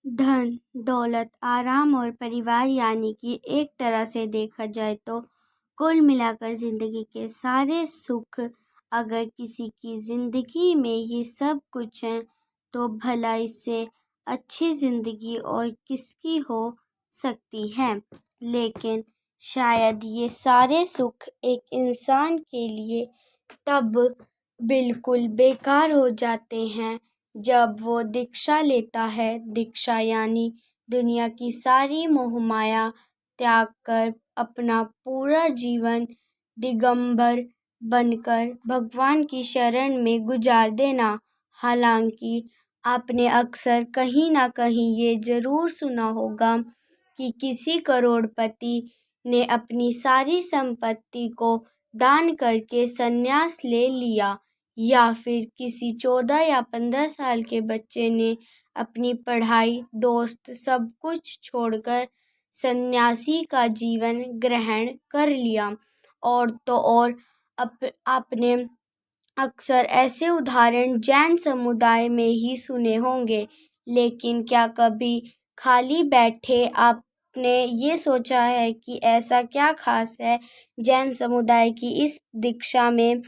धन, दौलत, आराम और परिवार यानी कि एक तरह से देखा जाए तो कुल मिलाकर ज़िंदगी के सारे सुख। अगर किसी की ज़िंदगी में ये सब कुछ है तो भला इससे अच्छी ज़िंदगी और किसकी हो सकती है। लेकिन शायद ये सारे सुख एक इंसान के लिए तब बिल्कुल बेकार हो जाते हैं जब वो दीक्षा लेता है। दीक्षा यानी दुनिया की सारी मोहमाया त्याग कर अपना पूरा जीवन दिगंबर बनकर भगवान की शरण में गुजार देना। हालांकि आपने अक्सर कहीं ना कहीं ये ज़रूर सुना होगा कि किसी करोड़पति ने अपनी सारी संपत्ति को दान करके संन्यास ले लिया, या फिर किसी 14 या 15 साल के बच्चे ने अपनी पढ़ाई, दोस्त, सब कुछ छोड़कर सन्यासी का जीवन ग्रहण कर लिया। और तो और आपने अक्सर ऐसे उदाहरण जैन समुदाय में ही सुने होंगे। लेकिन क्या कभी खाली बैठे आपने ये सोचा है कि ऐसा क्या खास है जैन समुदाय की इस दीक्षा में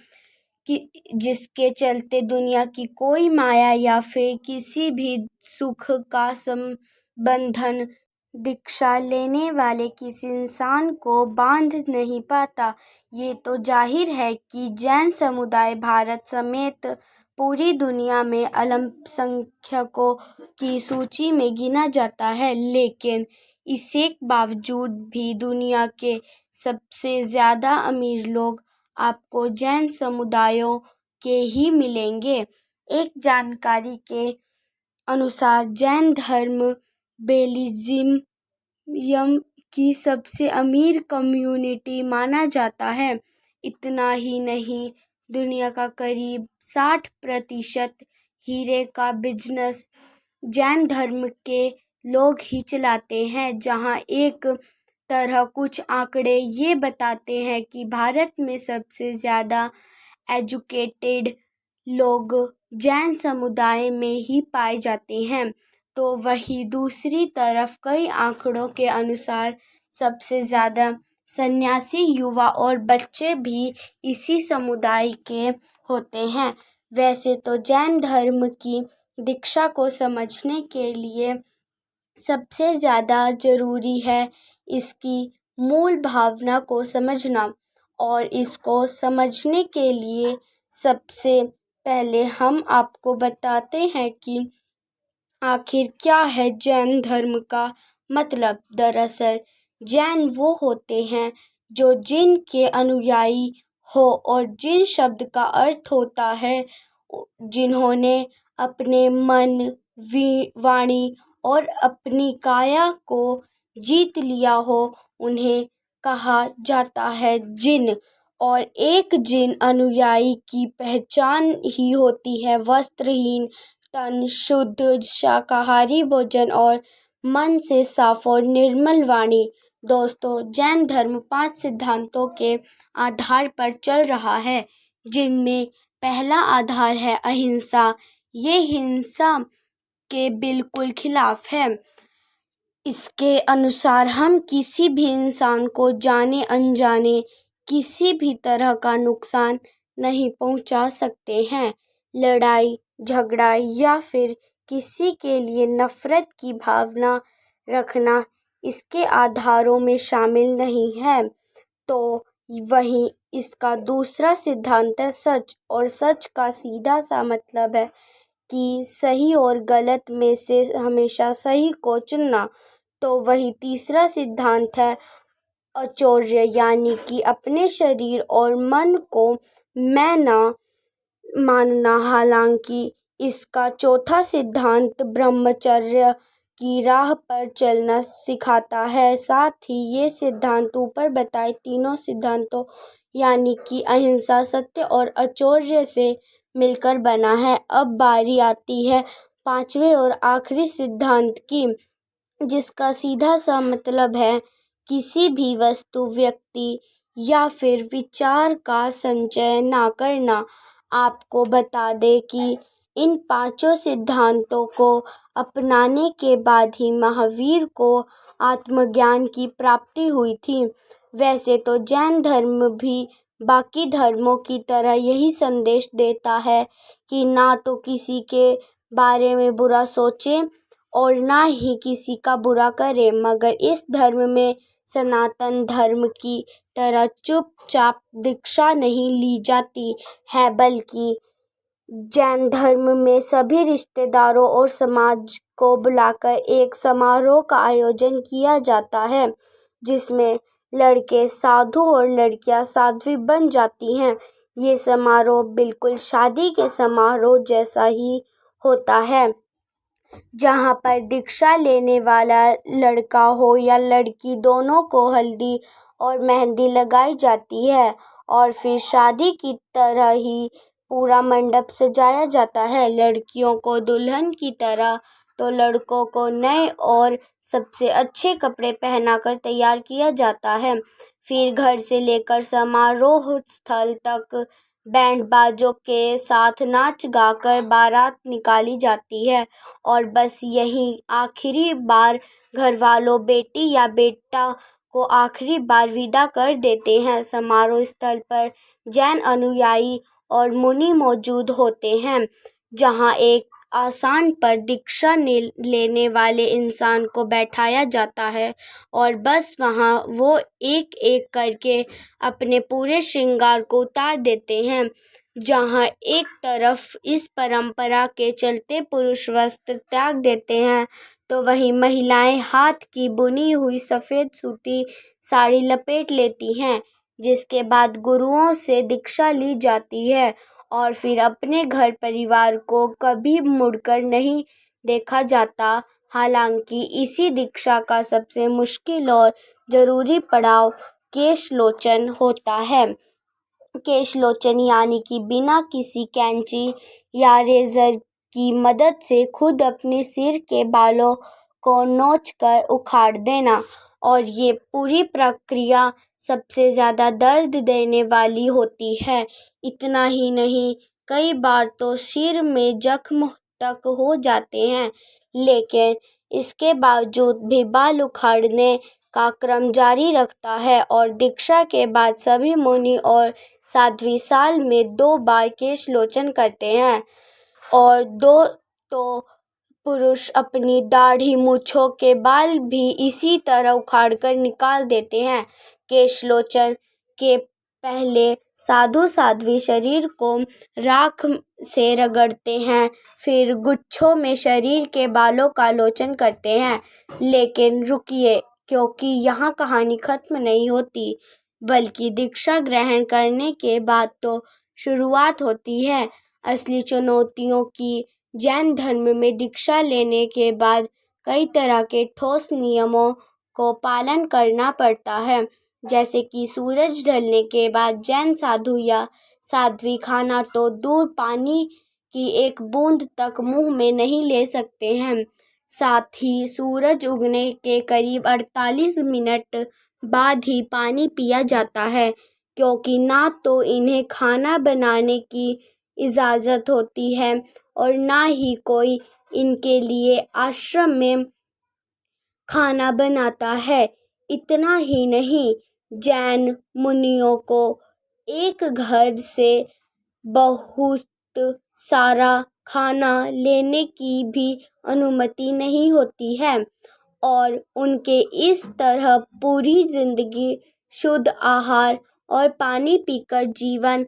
कि जिसके चलते दुनिया की कोई माया या फिर किसी भी सुख का संबंधन दीक्षा लेने वाले किसी इंसान को बांध नहीं पाता। ये तो जाहिर है कि जैन समुदाय भारत समेत पूरी दुनिया में अल्पसंख्यकों की सूची में गिना जाता है। लेकिन इसके बावजूद भी दुनिया के सबसे ज़्यादा अमीर लोग आपको जैन समुदायों के ही मिलेंगे। एक जानकारी के अनुसार जैन धर्म बेल्जियम की सबसे अमीर कम्युनिटी माना जाता है। इतना ही नहीं, दुनिया का करीब 60% हीरे का बिजनेस जैन धर्म के लोग ही चलाते हैं। जहां एक तरह कुछ आंकड़े ये बताते हैं कि भारत में सबसे ज़्यादा एजुकेटेड लोग जैन समुदाय में ही पाए जाते हैं। तो वहीं दूसरी तरफ कई आंकड़ों के अनुसार सबसे ज़्यादा सन्यासी, युवा और बच्चे भी इसी समुदाय के होते हैं। वैसे तो जैन धर्म की दीक्षा को समझने के लिए सबसे ज़्यादा ज़रूरी है इसकी मूल भावना को समझना। और इसको समझने के लिए सबसे पहले हम आपको बताते हैं कि आखिर क्या है जैन धर्म का मतलब। दरअसल जैन वो होते हैं जो जिन के अनुयायी हो, और जिन शब्द का अर्थ होता है जिन्होंने अपने मन, वाणी और अपनी काया को जीत लिया हो, उन्हें कहा जाता है जिन। और एक जिन अनुयायी की पहचान ही होती है वस्त्रहीन तन, शुद्ध शाकाहारी भोजन और मन से साफ और निर्मल वाणी। दोस्तों, जैन धर्म 5 सिद्धांतों के आधार पर चल रहा है, जिनमें पहला आधार है अहिंसा। ये हिंसा के बिल्कुल खिलाफ है। इसके अनुसार हम किसी भी इंसान को जाने अनजाने किसी भी तरह का नुकसान नहीं पहुंचा सकते हैं। लड़ाई झगड़ा या फिर किसी के लिए नफरत की भावना रखना इसके आधारों में शामिल नहीं है। तो वहीं इसका दूसरा सिद्धांत है सच, और सच का सीधा सा मतलब है कि सही और गलत में से हमेशा सही को चुनना। तो वही तीसरा सिद्धांत है अचौर्य, यानी कि अपने शरीर और मन को मैं ना मानना। हालांकि इसका चौथा सिद्धांत ब्रह्मचर्य की राह पर चलना सिखाता है। साथ ही ये सिद्धांत ऊपर बताए तीनों सिद्धांतों यानी कि अहिंसा, सत्य और अचौर्य से मिलकर बना है। अब बारी आती है पांचवें और आखिरी सिद्धांत की, जिसका सीधा सा मतलब है किसी भी वस्तु, व्यक्ति या फिर विचार का संचय ना करना। आपको बता दें कि इन पांचों सिद्धांतों को अपनाने के बाद ही महावीर को आत्मज्ञान की प्राप्ति हुई थी। वैसे तो जैन धर्म भी बाकी धर्मों की तरह यही संदेश देता है कि ना तो किसी के बारे में बुरा सोचें और ना ही किसी का बुरा करें, मगर इस धर्म में सनातन धर्म की तरह चुपचाप दीक्षा नहीं ली जाती है, बल्कि जैन धर्म में सभी रिश्तेदारों और समाज को बुलाकर एक समारोह का आयोजन किया जाता है, जिसमें लड़के साधु और लड़कियां साध्वी बन जाती हैं। ये समारोह बिल्कुल शादी के समारोह जैसा ही होता है, जहाँ पर दीक्षा लेने वाला लड़का हो या लड़की, दोनों को हल्दी और मेहंदी लगाई जाती है और फिर शादी की तरह ही पूरा मंडप सजाया जाता है। लड़कियों को दुल्हन की तरह तो लड़कों को नए और सबसे अच्छे कपड़े पहनाकर तैयार किया जाता है। फिर घर से लेकर समारोह स्थल तक बैंड बाजों के साथ नाच गाकर बारात निकाली जाती है और बस यही आखिरी बार घर वालों बेटी या बेटा को आखिरी बार विदा कर देते हैं। समारोह स्थल पर जैन अनुयायी और मुनि मौजूद होते हैं, जहां एक आसन पर दीक्षा लेने वाले इंसान को बैठाया जाता है और बस वहां वो एक एक करके अपने पूरे श्रृंगार को उतार देते हैं। जहां एक तरफ इस परंपरा के चलते पुरुष वस्त्र त्याग देते हैं, तो वहीं महिलाएं हाथ की बुनी हुई सफ़ेद सूती साड़ी लपेट लेती हैं, जिसके बाद गुरुओं से दीक्षा ली जाती है और फिर अपने घर परिवार को कभी मुड़कर नहीं देखा जाता। हालांकि इसी दीक्षा का सबसे मुश्किल और ज़रूरी पड़ाव केशलोचन होता है। केशलोचन यानी कि बिना किसी कैंची या रेज़र की मदद से खुद अपने सिर के बालों को नोचकर उखाड़ देना, और ये पूरी प्रक्रिया सबसे ज़्यादा दर्द देने वाली होती है। इतना ही नहीं, कई बार तो सिर में जख्म तक हो जाते हैं, लेकिन इसके बावजूद भी बाल उखाड़ने का क्रम जारी रखता है और दीक्षा के बाद सभी मुनि और साध्वी साल में 2 बार केशलोचन करते हैं और 2 तो पुरुष अपनी दाढ़ी मूंछों के बाल भी इसी तरह उखाड़कर निकाल देते हैं। केशलोचन के पहले साधु साध्वी शरीर को राख से रगड़ते हैं, फिर गुच्छों में शरीर के बालों का लोचन करते हैं। लेकिन रुकिए, क्योंकि यहाँ कहानी खत्म नहीं होती, बल्कि दीक्षा ग्रहण करने के बाद तो शुरुआत होती है असली चुनौतियों की। जैन धर्म में दीक्षा लेने के बाद कई तरह के ठोस नियमों को पालन करना पड़ता है, जैसे कि सूरज ढलने के बाद जैन साधु या साध्वी खाना तो दूर, पानी की एक बूंद तक मुंह में नहीं ले सकते हैं। साथ ही सूरज उगने के करीब 48 मिनट बाद ही पानी पिया जाता है, क्योंकि ना तो इन्हें खाना बनाने की इजाज़त होती है और ना ही कोई इनके लिए आश्रम में खाना बनाता है। इतना ही नहीं, जैन मुनियों को एक घर से बहुत सारा खाना लेने की भी अनुमति नहीं होती है और उनके इस तरह पूरी जिंदगी शुद्ध आहार और पानी पीकर जीवन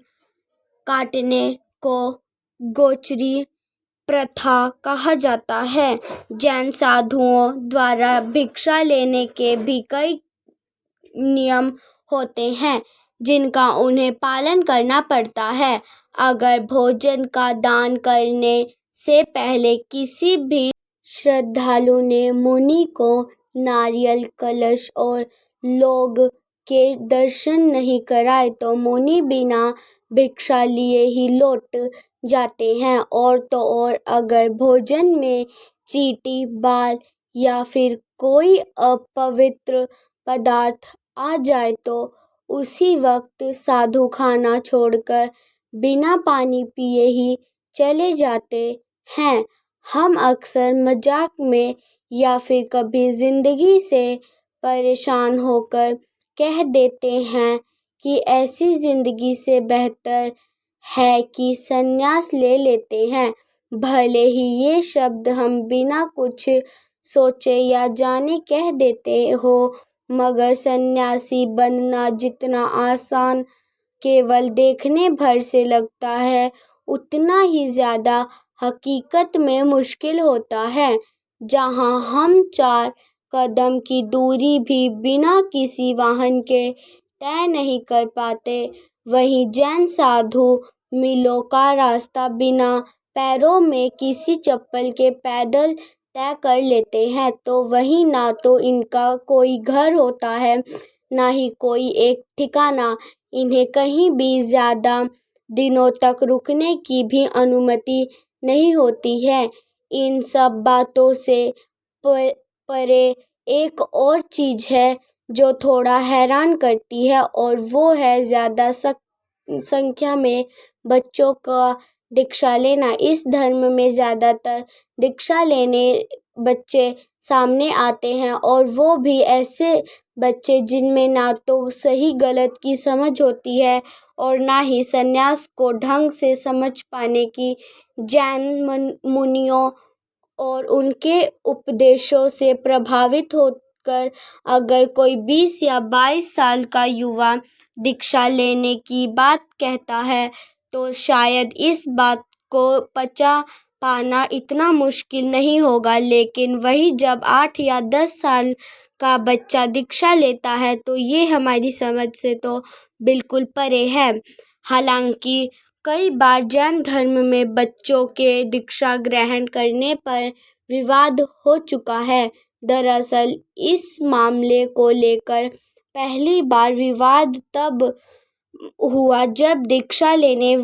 काटने को गोचरी प्रथा कहा जाता है। जैन साधुओं द्वारा भिक्षा लेने के भी कई नियम होते हैं, जिनका उन्हें पालन करना पड़ता है। अगर भोजन का दान करने से पहले किसी भी श्रद्धालु ने मुनि को नारियल, कलश और लोग के दर्शन नहीं कराए, तो मुनि बिना भिक्षा लिए ही लौट जाते हैं। और तो और, अगर भोजन में चींटी, बाल या फिर कोई अपवित्र पदार्थ आ जाए तो उसी वक्त साधु खाना छोड़कर बिना पानी पिए ही चले जाते हैं। हम अक्सर मजाक में या फिर कभी ज़िंदगी से परेशान होकर कह देते हैं कि ऐसी ज़िंदगी से बेहतर है कि संन्यास ले लेते हैं। भले ही ये शब्द हम बिना कुछ सोचे या जाने कह देते हो, मगर सन्यासी बनना जितना आसान केवल देखने भर से लगता है, उतना ही ज़्यादा हकीकत में मुश्किल होता है। जहाँ हम 4 कदम की दूरी भी बिना किसी वाहन के तय नहीं कर पाते, वहीं जैन साधु मीलों का रास्ता बिना पैरों में किसी चप्पल के पैदल तय कर लेते हैं। तो वहीं ना तो इनका कोई घर होता है, ना ही कोई एक ठिकाना। इन्हें कहीं भी ज़्यादा दिनों तक रुकने की भी अनुमति नहीं होती है। इन सब बातों से परे एक और चीज़ है जो थोड़ा हैरान करती है, और वो है ज़्यादा संख्या में बच्चों का दीक्षा लेना। इस धर्म में ज़्यादातर दीक्षा लेने बच्चे सामने आते हैं, और वो भी ऐसे बच्चे जिनमें ना तो सही गलत की समझ होती है और ना ही संन्यास को ढंग से समझ पाने की। जैन मुनियों और उनके उपदेशों से प्रभावित होकर अगर कोई 20 या 22 साल का युवा दीक्षा लेने की बात कहता है, तो शायद इस बात को पचा पाना इतना मुश्किल नहीं होगा। लेकिन वही जब 8 या 10 साल का बच्चा दीक्षा लेता है, तो ये हमारी समझ से तो बिल्कुल परे है। हालांकि कई बार जैन धर्म में बच्चों के दीक्षा ग्रहण करने पर विवाद हो चुका है। दरअसल इस मामले को लेकर पहली बार विवाद तब हुआ जब दीक्षा लेने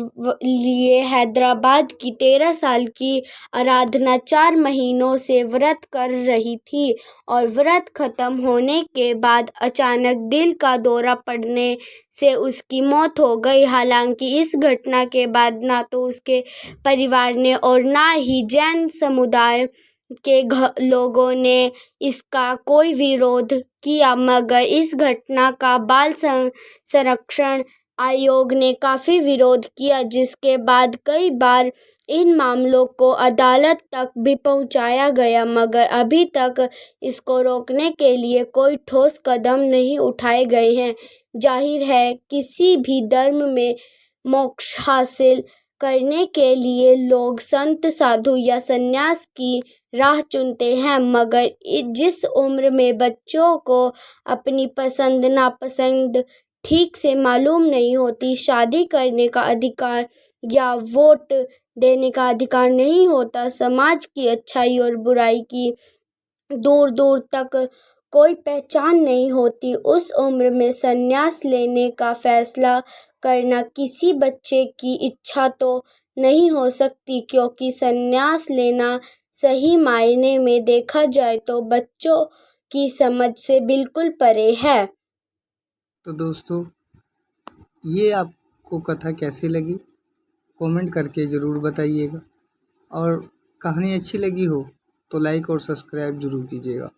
लिए हैदराबाद की 13 साल की आराधना 4 महीनों से व्रत कर रही थी, और व्रत खत्म होने के बाद अचानक दिल का दौरा पड़ने से उसकी मौत हो गई। हालांकि इस घटना के बाद ना तो उसके परिवार ने और ना ही जैन समुदाय के लोगों ने इसका कोई विरोध किया, मगर इस घटना का बाल संरक्षण आयोग ने काफ़ी विरोध किया, जिसके बाद कई बार इन मामलों को अदालत तक भी पहुंचाया गया, मगर अभी तक इसको रोकने के लिए कोई ठोस कदम नहीं उठाए गए हैं। जाहिर है, किसी भी धर्म में मोक्ष हासिल करने के लिए लोग संत, साधु या संन्यास की राह चुनते हैं, मगर जिस उम्र में बच्चों को अपनी पसंद नापसंद ठीक से मालूम नहीं होती, शादी करने का अधिकार या वोट देने का अधिकार नहीं होता, समाज की अच्छाई और बुराई की दूर दूर तक कोई पहचान नहीं होती, उस उम्र में संन्यास लेने का फैसला करना किसी बच्चे की इच्छा तो नहीं हो सकती, क्योंकि संन्यास लेना सही मायने में देखा जाए तो बच्चों की समझ से बिल्कुल परे है। तो दोस्तों, ये आपको कथा कैसी लगी कमेंट करके ज़रूर बताइएगा, और कहानी अच्छी लगी हो तो लाइक और सब्सक्राइब ज़रूर कीजिएगा।